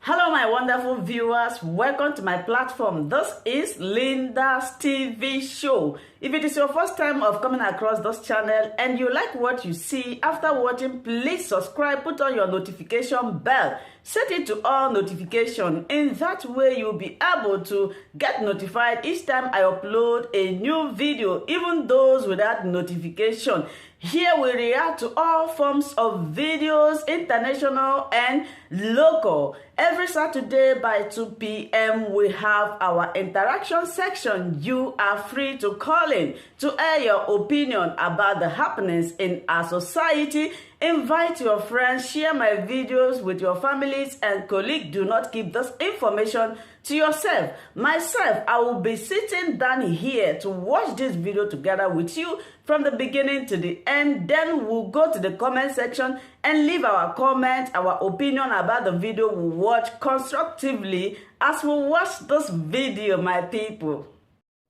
Hello my wonderful viewers, welcome to my platform. This is Lynda's TV show. If it is your first time of coming across this channel and you like what you see after watching, please subscribe, put on your notification bell, set it to all notification. In that way you'll be able to get notified each time I upload a new video, even those without notification. Here we react to all forms of videos, international and local. Every Saturday by 2 p.m. we have our interaction section. You are free to call in to air your opinion about the happenings in our society. Invite your friends, share my videos with your families and colleagues. Do not keep this information to yourself. Myself, I will be sitting down here to watch this video together with you from the beginning to the end. Then we'll go to the comment section and leave our comment, our opinion about the video we watch constructively as we watch this video, my people.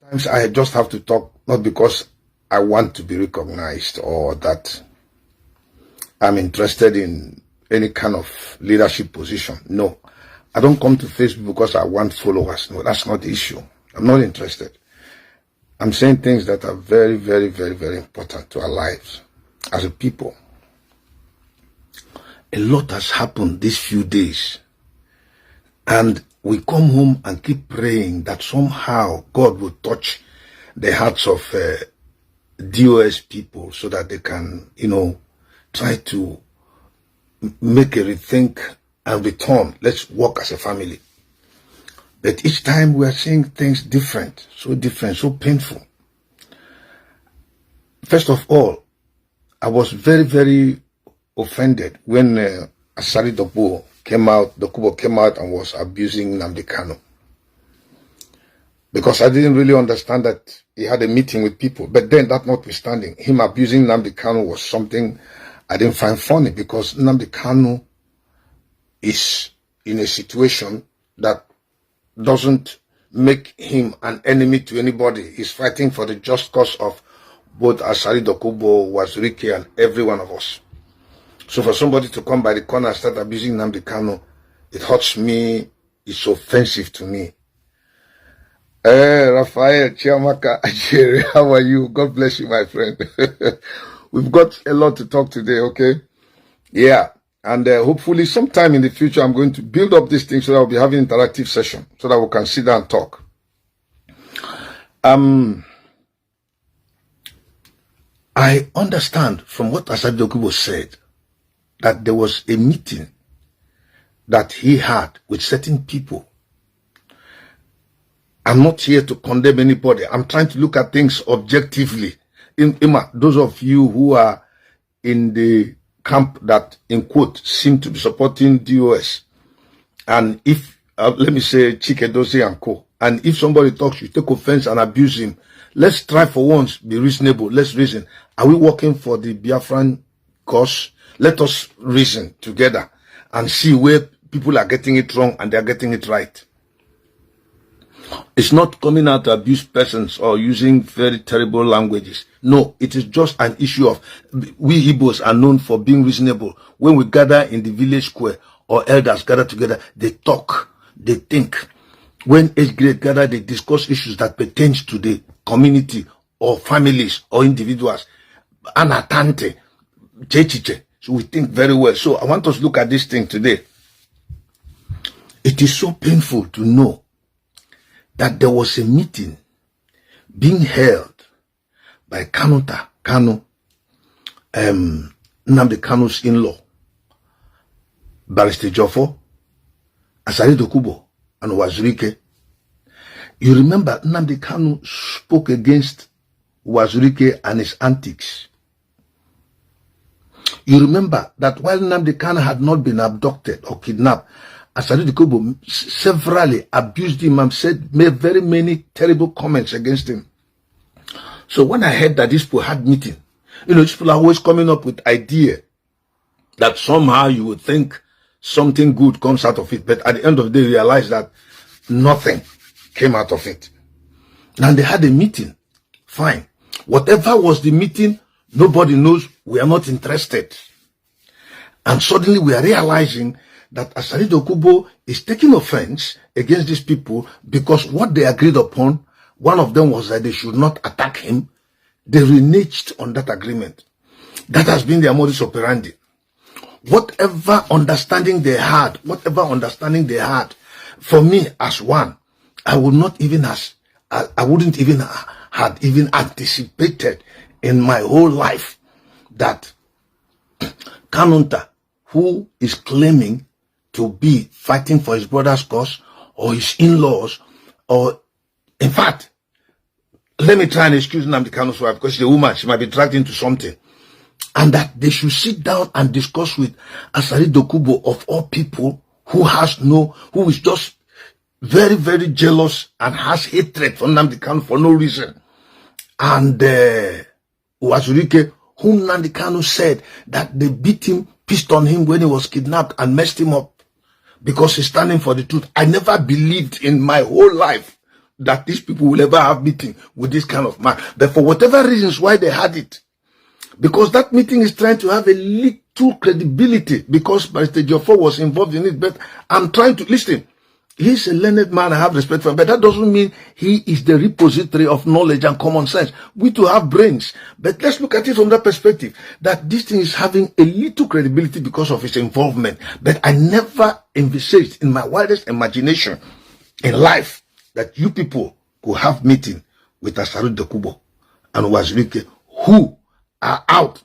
Sometimes I just have to talk, not because I want to be recognized or that I'm interested in any kind of leadership position. No, I don't come to Facebook because I want followers. No, that's not the issue. I'm not interested. I'm saying things that are very, very, very, very important to our lives as a people. A lot has happened these few days. And we come home and keep praying that somehow God will touch the hearts of DOS people so that they can, try to make a rethink and return. Let's work as a family. But each time we are seeing things different, so painful. First of all, I was very, very offended when Asari Dokubo came out and was abusing Nnamdi Kanu. Because I didn't really understand that he had a meeting with people. But then, that notwithstanding, him abusing Nnamdi Kanu was something I didn't find funny, because Nnamdi Kanu is in a situation that doesn't make him an enemy to anybody. He's fighting for the just cause of both Asari Dokubo, SH0CK, and every one of us. So for somebody to come by the corner and start abusing Nnamdi Kanu, it hurts me, it's offensive to me. Raphael Chiamaka Ajere, how are you? God bless you, my friend. We've got a lot to talk today, okay? Yeah, and hopefully sometime in the future I'm going to build up this thing so that we'll be having an interactive session so that we can sit down and talk. I understand from what Asari Dokubo said that there was a meeting that he had with certain people. I'm not here to condemn anybody. I'm trying to look at things objectively. Those of you who are in the camp that, in quote, seem to be supporting DOS, and if, let me say, SH0CK and co, and if somebody talks, you take offense and abuse him, let's try for once, be reasonable. Let's reason. Are we working for the Biafran cause? Let us reason together and see where people are getting it wrong and they're getting it right. It's not coming out to abuse persons or using very terrible languages. No, it is just an issue of, we Igbos are known for being reasonable. When we gather in the village square or elders gather together, they talk, they think. When age grade gather, they discuss issues that pertain to the community or families or individuals. Anatante, chechiche. So we think very well. So I want us to look at this thing today. It is so painful to know that there was a meeting being held by Kanu, Nnamdi Kanu's in-law, Barrister Jofo, Asari Dokubo, and SH0CK. You remember Nnamdi Kanu spoke against SH0CK and his antics. You remember that while Nnamdi Kanu had not been abducted or kidnapped, Asari Dokubo severally abused him and made very many terrible comments against him. So when I heard that these people had meeting, these people are always coming up with idea that somehow you would think something good comes out of it, but at the end of the day realize that nothing came out of it. And they had a meeting. Fine. Whatever was the meeting, nobody knows. We are not interested. And suddenly we are realizing that Asari Dokubo is taking offense against these people because what they agreed upon, one of them was that they should not attack him. They reneged on that agreement. That has been their modus operandi. Whatever understanding they had, for me as one, I wouldn't even had anticipated in my whole life that Kanunta, who is claiming to be fighting for his brother's cause or his in-laws, or in fact, let me try and excuse Nnamdi Kanu's wife because she's a woman, she might be dragged into something. And that they should sit down and discuss with Asari Dokubo of all people who is just very, very jealous and has hatred for Nnamdi Kanu for no reason. And SH0CK, whom Nnamdi Kanu said that they beat him, pissed on him when he was kidnapped and messed him up because he's standing for the truth. I never believed in my whole life that these people will ever have meeting with this kind of man. But for whatever reasons why they had it, because that meeting is trying to have a little credibility, because Mr. Jofo was involved in it, but I'm trying to listen. He's a learned man, I have respect for him, but that doesn't mean he is the repository of knowledge and common sense. We too have brains. But let's look at it from that perspective, that this thing is having a little credibility because of his involvement. But I never envisaged in my wildest imagination in life that you people could have meeting with Asari Dokubo and SH0CK, who are out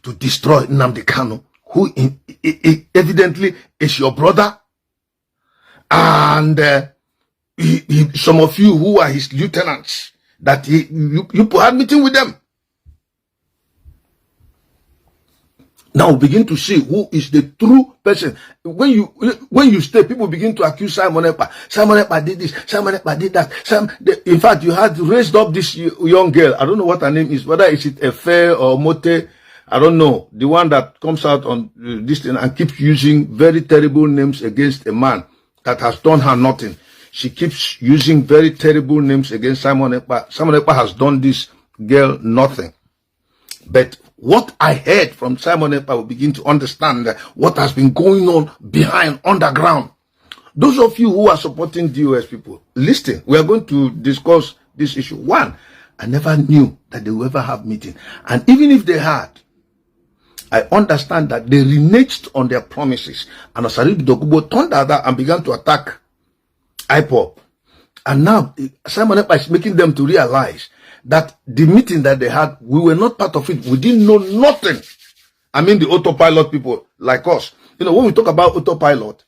to destroy Nnamdi Kanu, who evidently is your brother. And some of you who are his lieutenants, that you had meeting with them. Now begin to see who is the true person. When you stay, people begin to accuse Simon Ekpa. Simon Ekpa did this, Simon Ekpa did that. In fact, you had raised up this young girl. I don't know what her name is, whether it's Efe or Mote. I don't know. The one that comes out on this thing and keeps using very terrible names against a man that has done her nothing. She keeps using very terrible names against Simon Ekpa. Simon Ekpa has done this girl nothing. But what I heard from Simon Ekpa will begin to understand what has been going on behind, underground. Those of you who are supporting DOS people, listen, we are going to discuss this issue. One, I never knew that they will ever have meeting. And even if they had, I understand that they reneged on their promises. And Asari Dokubo turned out and began to attack Ipob. And now Simon Ekpa is making them to realize that the meeting that they had, we were not part of it. We didn't know nothing. I mean the autopilot people like us. You know, when we talk about autopilot,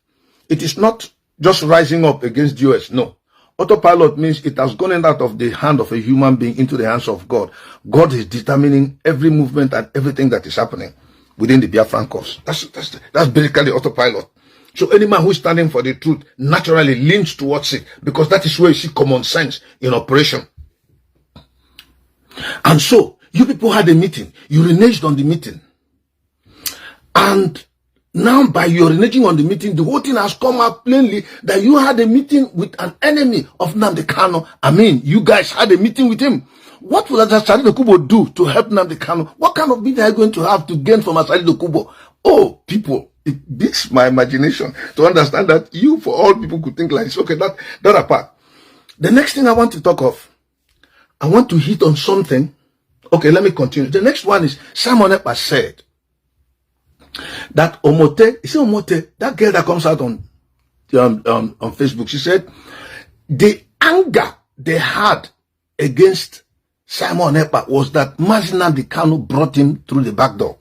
it is not just rising up against US. No. Autopilot means it has gone out of the hand of a human being into the hands of God. God is determining every movement and everything that is happening within the Biafran cause. That's basically autopilot. So any man who is standing for the truth naturally leans towards it, because that is where you see common sense in operation. And so you people had a meeting. You reneged on the meeting. And now by your reneging on the meeting, the whole thing has come out plainly that you had a meeting with an enemy of Nnamdi Kanu. I mean, you guys had a meeting with him. What will Asari Dokubo do to help Nnamdi Kanu? What kind of meeting are you going to have to gain from Asari Dokubo? Oh, people, it beats my imagination to understand that you, for all people, could think like this. Okay, that apart. The next thing I want to talk of, I want to hit on something. Okay, let me continue. The next one is Simon Ekpa said that Omote, you see Omote, that girl that comes out on Facebook, she said the anger they had against Simon Ekpa was that Nnamdi Kanu brought him through the back door.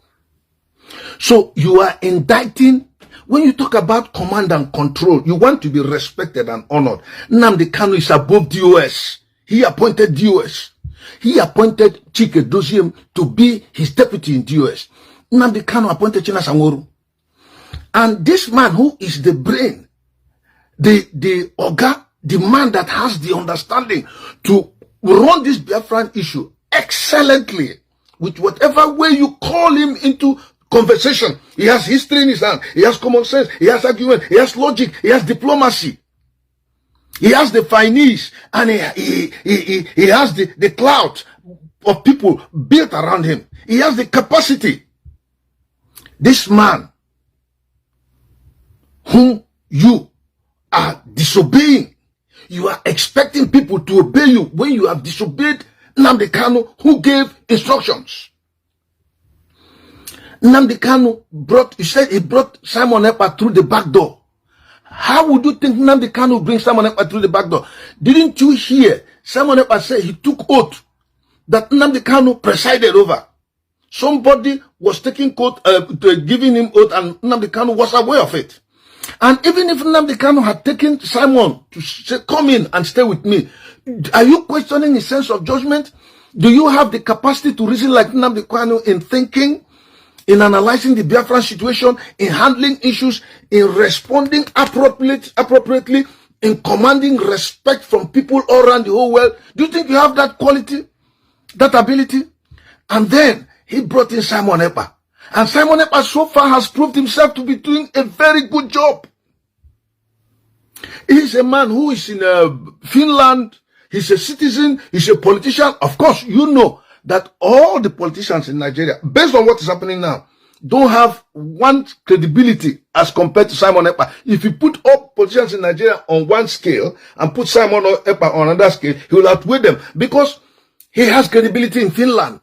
So you are indicting, when you talk about command and control, you want to be respected and honored. Nnamdi Kanu is above DOS. He appointed DOS. He appointed Chike Doziem to be his deputy in DOS. Nnamdi Kanu appointed China Sanworu. And this man who is the brain, the Oga, the man that has the understanding to run this Biafran issue excellently, with whatever way you call him into conversation. He has history in his hand. He has common sense. He has argument. He has logic. He has diplomacy. He has the finesse, and he has the clout of people built around him. He has the capacity. This man whom you are disobeying. You are expecting people to obey you when you have disobeyed Nnamdi Kanu, who gave instructions. Nnamdi Kanu you said he brought Simon Ekpa through the back door. How would you think Nnamdi Kanu bring Simon Ekpa through the back door? Didn't you hear Simon Ekpa say he took oath that Nnamdi Kanu presided over? Somebody was taking oath, giving him oath, and Nnamdi Kanu was aware of it. And even if Nnamdi Kanu had taken Simon to say, come in and stay with me, are you questioning his sense of judgment? Do you have the capacity to reason like Nnamdi Kanu in thinking, in analyzing the Biafran situation, in handling issues, in responding appropriately, in commanding respect from people all around the whole world? Do you think you have that quality, that ability? And then he brought in Simon Ekpa. And Simon Ekpa so far has proved himself to be doing a very good job. He's a man who is in Finland. He's a citizen. He's a politician. Of course, you know that all the politicians in Nigeria, based on what is happening now, don't have one credibility as compared to Simon Ekpa. If you put all politicians in Nigeria on one scale and put Simon Ekpa on another scale, he will outweigh them because he has credibility in Finland.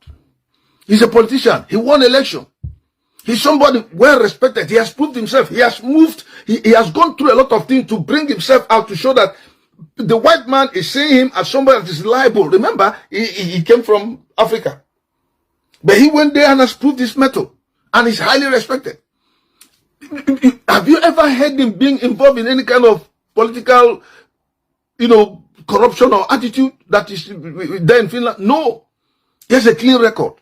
He's a politician. He won election. He's somebody well respected. He has proved himself. He has moved. He has gone through a lot of things to bring himself out to show that the white man is seeing him as somebody that is liable. Remember, he came from Africa. But he went there and has proved his mettle. And he's highly respected. Have you ever heard him being involved in any kind of political, corruption or attitude that is there in Finland? No. He has a clean record.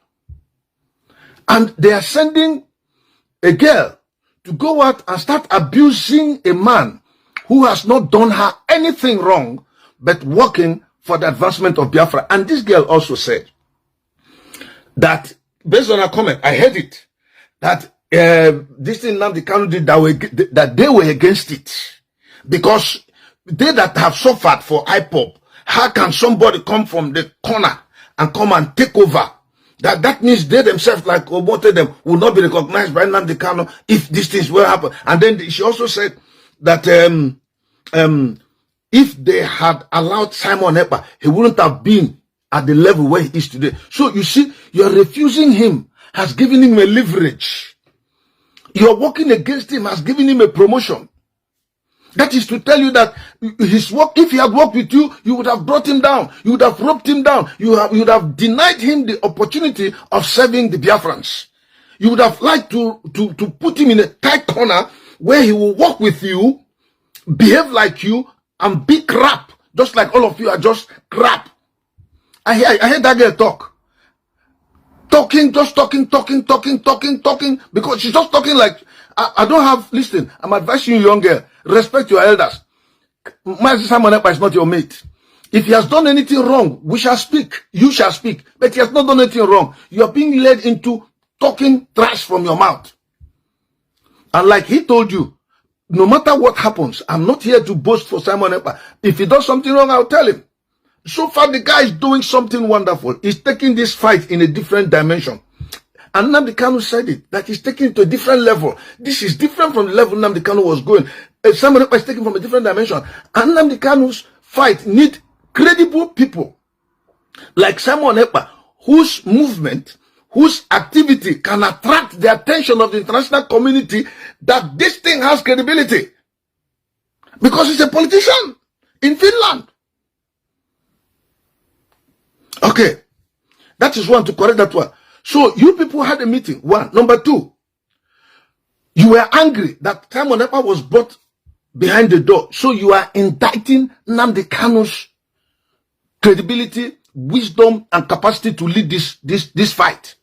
And they are sending a girl to go out and start abusing a man who has not done her anything wrong, but working for the advancement of Biafra. And this girl also said that, based on her comment, I heard it, that this thing Nnamdi Kanu did, that they were against it. Because they that have suffered for Ipob, how can somebody come from the corner and come and take over? That means they themselves, like Obote them, will not be recognized by Nnamdi Kanu if these things will happen. And then she also said that if they had allowed Simon Ekpa, he wouldn't have been at the level where he is today. So you see, you're refusing him, has given him a leverage. You're working against him, has given him a promotion. That is to tell you that his work, if he had worked with you, you would have brought him down. You would have roped him down. You would have denied him the opportunity of serving the Biafrans. You would have liked to put him in a tight corner where he will work with you, behave like you, and be crap. Just like all of you are just crap. I heard that girl talk. Talking, because she's just talking like, I don't have, listen, I'm advising you, young girl, respect your elders. My Simon Ekpa is not your mate. If he has done anything wrong, we shall speak. You shall speak. But he has not done anything wrong. You are being led into talking trash from your mouth. And like he told you, no matter what happens, I'm not here to boast for Simon Ekpa. If he does something wrong, I'll tell him. So far, the guy is doing something wonderful. He's taking this fight in a different dimension. And Nnamdi Kanu said it, that he's taking it to a different level. This is different from the level Nnamdi Kanu was going. Simon Ekpa is taking from a different dimension. And Nnamdi Kanu's fight need credible people like Simon Ekpa, whose movement, whose activity can attract the attention of the international community that this thing has credibility. Because he's a politician in Finland. Okay. That is one, to correct that one. So you people had a meeting, one. Number two, you were angry that Simon Ekpa was brought behind the door. So you are indicting Nnamdi Kanu's credibility, wisdom, and capacity to lead this fight.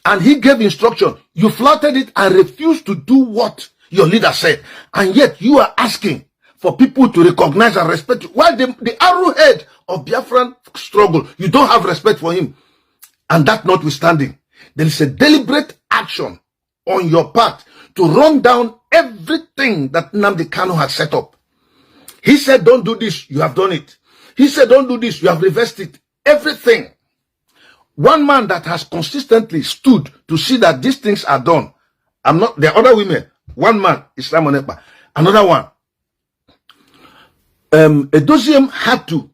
And he gave instruction. You flouted it and refused to do what your leader said. And yet you are asking for people to recognize and respect you. While the arrowhead of Biafran struggle, you don't have respect for him. And that notwithstanding, there is a deliberate action on your part to run down everything that Nnamdi Kanu has set up. He said, don't do this, you have done it. He said, don't do this, you have reversed it. Everything. One man that has consistently stood to see that these things are done. I'm not, there are other women. One man is Simon Ekpa. Another one. Edoziem had to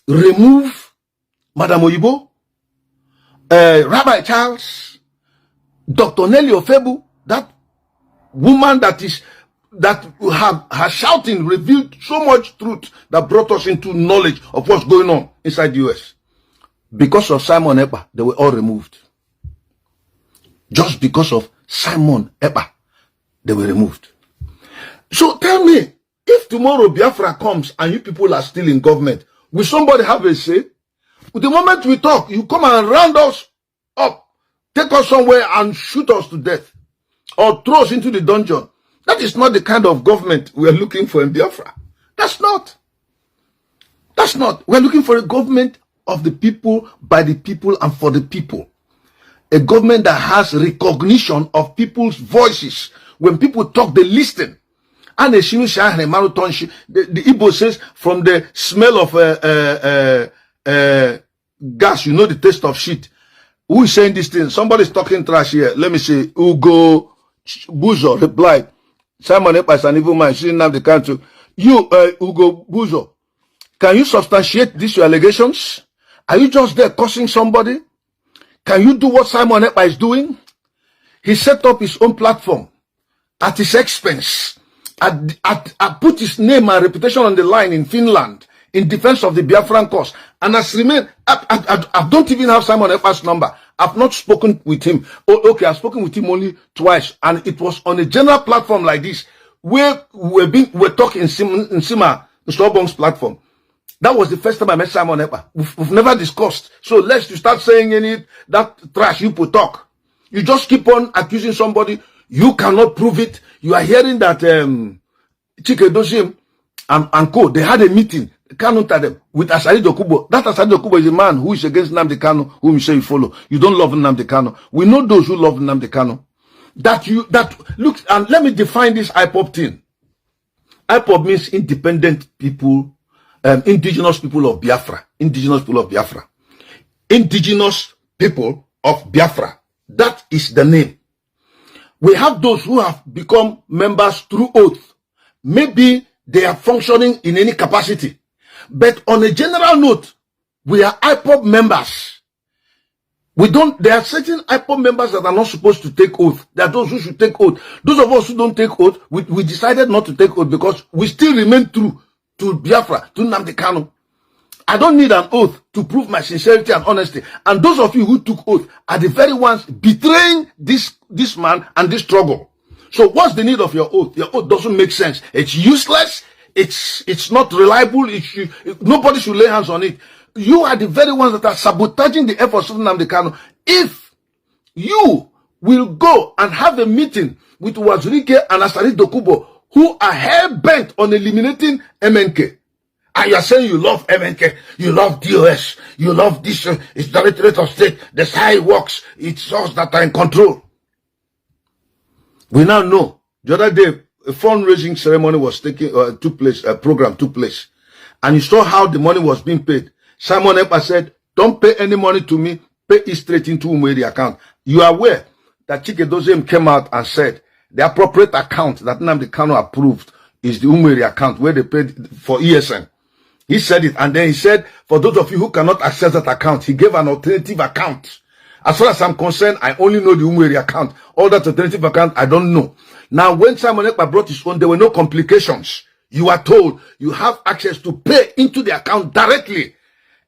remove Madam Oyibo, Rabbi Charles, Dr. Nelly Ofebu, that woman that her shouting revealed so much truth that brought us into knowledge of what's going on inside the US. Because of Simon Ekpa, they were all removed. Just because of Simon Ekpa, they were removed. So tell me, if tomorrow Biafra comes and you people are still in government, will somebody have a say? With the moment we talk, you come and round us up, take us somewhere and shoot us to death, or throw us into the dungeon. That is not the kind of government we are looking for in Biafra. That's not. We're looking for a government of the people, by the people, and for the people. A government that has recognition of people's voices. When people talk, they listen. And the Igbo says, from the smell of gas, you know the taste of shit. Who is saying this thing? Somebody's talking trash here. Let me see. Ugo Buzo replied, Simon Ekpa is an evil man. She didn't have the country. You, Ugo Buzo, can you substantiate these your allegations? Are you just there cursing somebody? Can you do what Simon Ekpa is doing? He set up his own platform at his expense. I put his name and reputation on the line in Finland in defense of the Biafran cause. And as remain, I don't even have Simon Ekpa's number. I've not spoken with him. Oh, okay, I've spoken with him only twice. And it was on a general platform like this, where we're talking in Sima Stobong's platform. That was the first time I met Simon Ekpa. We've never discussed. So lest you start saying that trash you put talk. You just keep on accusing somebody. You cannot prove it. You are hearing that Chike and Co. They had a meeting. Kanu them with Asari Dokubo. That Asari Dokubo is a man who is against Nnamdi Kanu, whom you say you follow. You don't love Nnamdi Kanu. We know those who love Nnamdi Kanu. Look, and let me define this Ipob thing. Ipob means independent people, indigenous people of Biafra. Indigenous people of Biafra. Indigenous people of Biafra. That is the name. We have those who have become members through oath. Maybe they are functioning in any capacity. But on a general note, we are Ipob members. There are certain Ipob members that are not supposed to take oath. There are those who should take oath. Those of us who don't take oath, we decided not to take oath because we still remain true to Biafra, to Nnamdi Kanu. I don't need an oath to prove my sincerity and honesty. And those of you who took oath are the very ones betraying this man and this struggle. So what's the need of your oath? Your oath doesn't make sense. It's useless. It's not reliable. Nobody should lay hands on it. You are the very ones that are sabotaging the efforts of Nnamdi Kanu. If you will go and have a meeting with SH0CK and Asari Dokubo, who are hell-bent on eliminating MNK, and you are saying you love MNK, you love DOS, you love this, it's Directorate of State, that's how it works, it's us that are in control. We now know. The other day, a fundraising ceremony was a program took place. And you saw how the money was being paid. Simon Ekpa said, don't pay any money to me, pay it straight into Umweri account. You are aware that Chike Doziem came out and said, the appropriate account that Nnamdi Kanu approved is the Umweri account where they paid for ESN. He said it, and then he said, for those of you who cannot access that account, he gave an alternative account. As far as I'm concerned, I only know the Umweri account. All that alternative account, I don't know. Now, when Simon Ekpa brought his own, there were no complications. You are told you have access to pay into the account directly.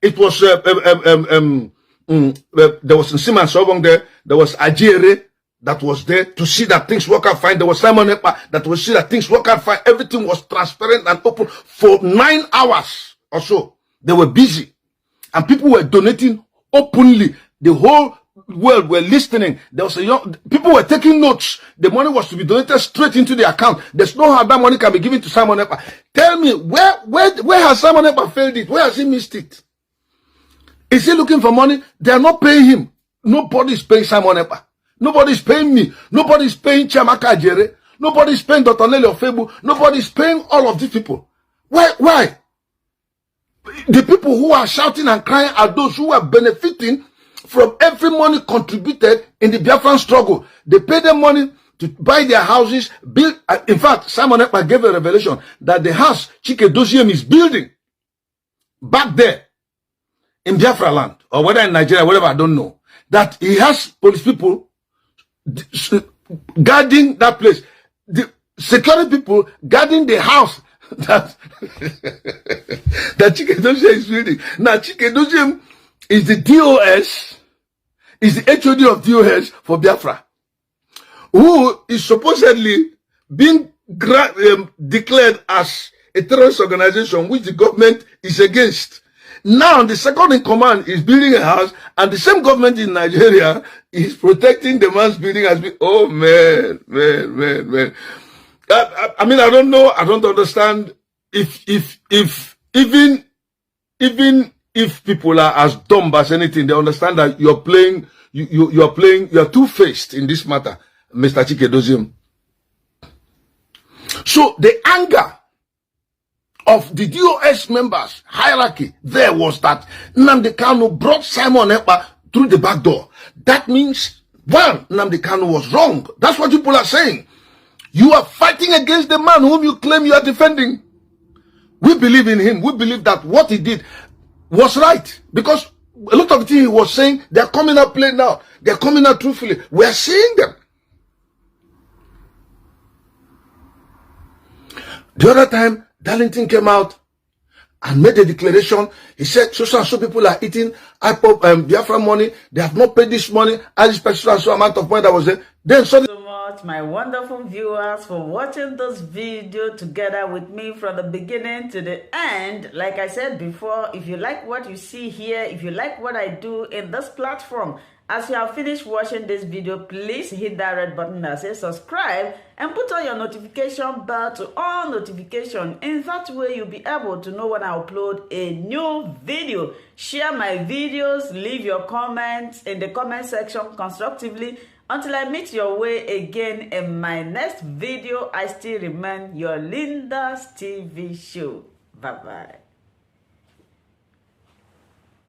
It was, there was Nsima Sobong there. There was Ajere that was there to see that things work out fine. There was Simon Ekpa that was see that things work out fine. Everything was transparent and open for 9 hours or so. They were busy. And people were donating openly. The whole world were listening. There was people were taking notes. The money was to be donated straight into the account. There's no how that money can be given to Simon Ekpa. Tell me, where has Simon Ekpa failed it? Where has he missed it? Is he looking for money? They are not paying him. Nobody is paying Simon Ekpa. Nobody is paying me. Nobody is paying Chiamaka Ajere. Nobody is paying Dr. Nelly Ofebu. Nobody is paying all of these people. Why? The people who are shouting and crying are those who are benefiting from every money contributed in the Biafran struggle. They pay them money. to buy their houses, build. In fact, Simon Ekpa gave a revelation that the house SH0CK is building back there in Biafra land, or whether in Nigeria, whatever, I don't know, that he has police people guarding that place, the security people guarding the house that that SH0CK is building. Now, SH0CK is the DOS, is the HOD of DOS for Biafra, who is supposedly being declared as a terrorist organization which the government is against. Now, the second in command is building a house, and the same government in Nigeria is protecting the man's building as being, oh man. I mean, I don't know, I don't understand even if people are as dumb as anything, they understand that you're playing, you're two-faced in this matter, Mr. SH0CK. So the anger of the DOS members hierarchy there was that Nnamdi Kanu brought Simon Ekpa through the back door. That means, one, Nnamdi Kanu was wrong. That's what people are saying. You are fighting against the man whom you claim you are defending. We believe in him. We believe that what he did was right, because a lot of the things he was saying, they're coming out plain now. They're coming out truthfully. We are seeing them. The other time, Darlington came out and made a declaration. He said, so and so people are eating Ipob Biafra money. They have not paid this money. I expect so and so amount of money that was there. Then suddenly, my wonderful viewers, for watching this video together with me from the beginning to the end. Like I said before, if you like what you see here, if you like what I do in this platform, as you have finished watching this video, please hit that red button that says subscribe and put on your notification bell to all notification. In that way, you'll be able to know when I upload a new video. Share my videos, leave your comments in the comment section constructively. Until I meet your way again in my next video, I still remain your Lynda's TV show. Bye-bye.